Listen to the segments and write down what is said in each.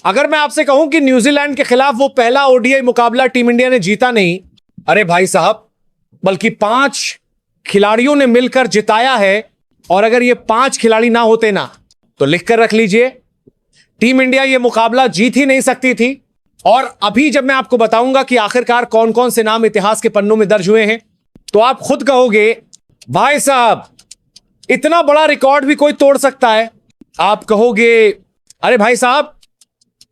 अगर मैं आपसे कहूं कि न्यूजीलैंड के खिलाफ वो पहला ओडीआई मुकाबला टीम इंडिया ने जीता नहीं, अरे भाई साहब, बल्कि 5 खिलाड़ियों ने मिलकर जिताया है। और अगर ये 5 खिलाड़ी ना होते ना, तो लिखकर रख लीजिए, टीम इंडिया ये मुकाबला जीत ही नहीं सकती थी। और अभी जब मैं आपको बताऊंगा कि आखिरकार कौन कौन से नाम इतिहास के पन्नों में दर्ज हुए हैं, तो आप खुद कहोगे भाई साहब, इतना बड़ा रिकॉर्ड भी कोई तोड़ सकता है। आप कहोगे अरे भाई साहब,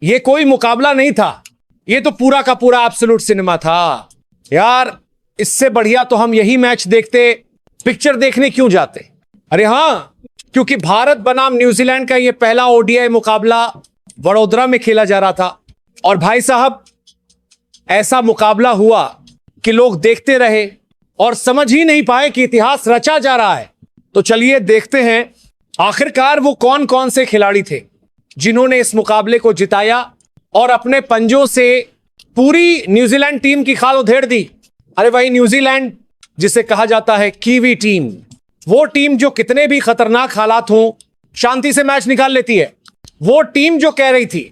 ये कोई मुकाबला नहीं था, ये तो पूरा का पूरा एब्सोल्यूट सिनेमा था। यार, इससे बढ़िया तो हम यही मैच देखते, पिक्चर देखने क्यों जाते। अरे हां, क्योंकि भारत बनाम न्यूजीलैंड का यह पहला ओडीआई मुकाबला वडोदरा में खेला जा रहा था। और भाई साहब, ऐसा मुकाबला हुआ कि लोग देखते रहे और समझ ही नहीं पाए कि इतिहास रचा जा रहा है। तो चलिए देखते हैं आखिरकार वो कौन कौन से खिलाड़ी थे जिन्होंने इस मुकाबले को जिताया और अपने पंजों से पूरी न्यूजीलैंड टीम की खाल उधेड़ दी। अरे भाई, न्यूजीलैंड जिसे कहा जाता है कीवी टीम, वो टीम जो कितने भी खतरनाक हालात हों शांति से मैच निकाल लेती है। वो टीम जो कह रही थी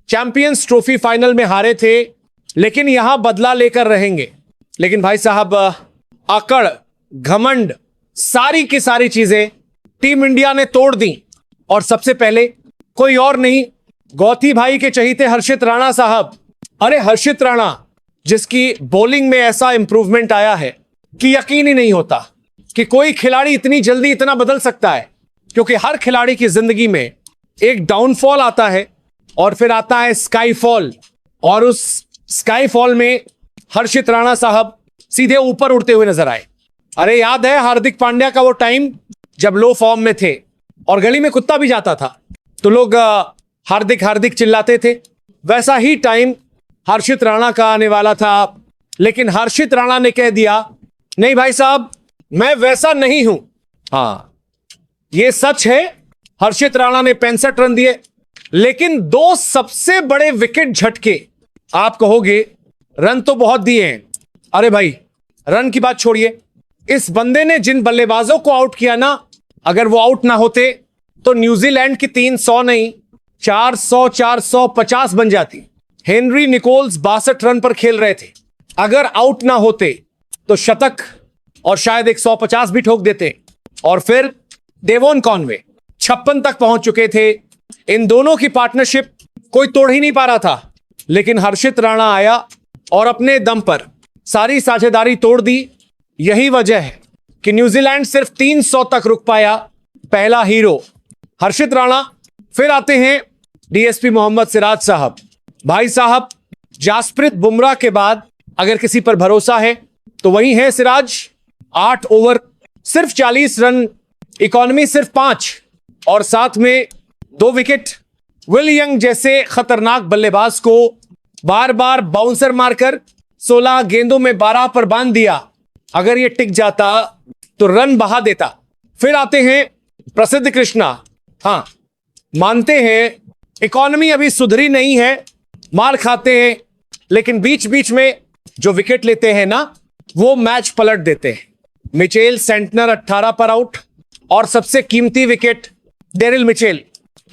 चैंपियंस ट्रॉफी फाइनल में हारे थे, लेकिन यहां बदला लेकर रहेंगे। लेकिन भाई साहब, अकड़, घमंड, सारी की सारी चीजें टीम इंडिया ने तोड़ दी। और सबसे पहले कोई और नहीं, गौथी भाई के चहीते हर्षित राणा साहब। अरे हर्षित राणा, जिसकी बॉलिंग में ऐसा इंप्रूवमेंट आया है कि यकीन ही नहीं होता कि कोई खिलाड़ी इतनी जल्दी इतना बदल सकता है। क्योंकि हर खिलाड़ी की जिंदगी में एक डाउनफॉल आता है और फिर आता है स्काईफॉल, और उस स्काईफॉल में हर्षित राणा साहब सीधे ऊपर उड़ते हुए नजर आए। अरे याद है हार्दिक पांड्या का वो टाइम जब लो फॉर्म में थे और गली में कुत्ता भी जाता था तो लोग हार्दिक हार्दिक चिल्लाते थे। वैसा ही टाइम हर्षित राणा का आने वाला था, लेकिन हर्षित राणा ने कह दिया नहीं भाई साहब, मैं वैसा नहीं हूं। हाँ, ये सच है, हर्षित राणा ने 65 रन दिए, लेकिन 2 सबसे बड़े विकेट झटके। आप कहोगे रन तो बहुत दिए हैं। अरे भाई, रन की बात छोड़िए, इस बंदे ने जिन बल्लेबाजों को आउट किया ना, अगर वो आउट ना होते तो न्यूजीलैंड की 300 नहीं 400 450 बन जाती। हेनरी निकोल्स 62 रन पर खेल रहे थे, अगर आउट ना होते तो शतक और शायद 150 भी ठोक देते। और फिर डेवोन कॉनवे 56 तक पहुंच चुके थे। इन दोनों की पार्टनरशिप कोई तोड़ ही नहीं पा रहा था, लेकिन हर्षित राणा आया और अपने दम पर सारी साझेदारी तोड़ दी। यही वजह है कि न्यूजीलैंड सिर्फ 300 तक रुक पाया। पहला हीरो हर्षित राणा। फिर आते हैं डीएसपी मोहम्मद सिराज साहब। भाई साहब, जासप्रीत बुमराह के बाद अगर किसी पर भरोसा है तो वही है सिराज। 8 ओवर सिर्फ 40 रन, इकॉनमी सिर्फ 5 और साथ में 2 विकेट। विल यंग जैसे खतरनाक बल्लेबाज को बार बार बाउंसर मारकर 16 गेंदों में 12 पर बांध दिया। अगर ये टिक जाता तो रन बहा देता। फिर आते हैं प्रसिद्ध कृष्णा। हाँ, मानते हैं इकॉनमी अभी सुधरी नहीं है, मार खाते हैं, लेकिन बीच बीच में जो विकेट लेते हैं ना, वो मैच पलट देते हैं। मिचेल सेंटनर 18 पर आउट और सबसे कीमती विकेट डेरिल मिचेल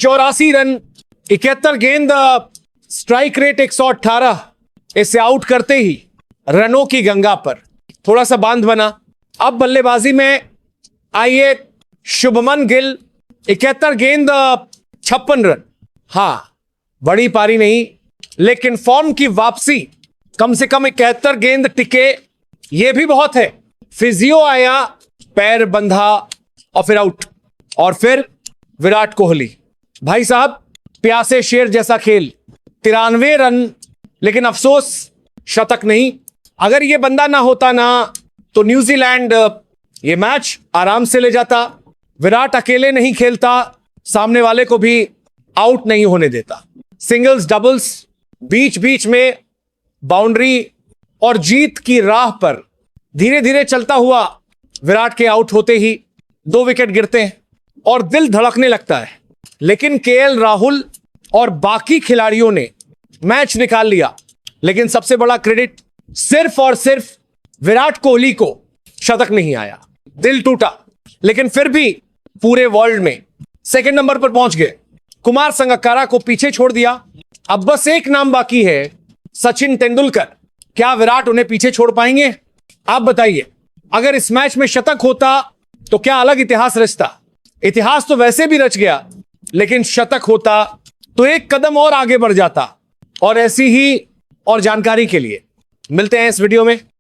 84 रन, 71 गेंद, स्ट्राइक रेट 118। इसे आउट करते ही रनों की गंगा पर थोड़ा सा बांध बना। अब बल्लेबाजी में आइए शुभमन गिल, 71 गेंद, 56 रन। हाँ, बड़ी पारी नहीं, लेकिन फॉर्म की वापसी। कम से कम 71 गेंद टिके, यह भी बहुत है। फिजियो आया, पैर बंधा और फिर आउट। और फिर विराट कोहली। भाई साहब, प्यासे शेर जैसा खेल, 93 रन, लेकिन अफसोस शतक नहीं। अगर यह बंदा ना होता ना तो न्यूजीलैंड यह मैच आराम से ले जाता। विराट अकेले नहीं खेलता, सामने वाले को भी आउट नहीं होने देता। सिंगल्स, डबल्स, बीच बीच में बाउंड्री और जीत की राह पर धीरे धीरे चलता हुआ विराट के आउट होते ही 2 विकेट गिरते हैं और दिल धड़कने लगता है। लेकिन केएल राहुल और बाकी खिलाड़ियों ने मैच निकाल लिया। लेकिन सबसे बड़ा क्रेडिट सिर्फ और सिर्फ विराट कोहली को। शतक नहीं आया, दिल टूटा, लेकिन फिर भी पूरे वर्ल्ड में सेकंड नंबर पर पहुंच गए। कुमार संगकारा को पीछे छोड़ दिया। अब बस एक नाम बाकी है, सचिन तेंदुलकर। क्या विराट उन्हें पीछे छोड़ पाएंगे? आप बताइए। अगर इस मैच में शतक होता तो क्या अलग इतिहास रचता। इतिहास तो वैसे भी रच गया, लेकिन शतक होता तो एक कदम और आगे बढ़ जाता। और ऐसी ही और जानकारी के लिए मिलते हैं इस वीडियो में।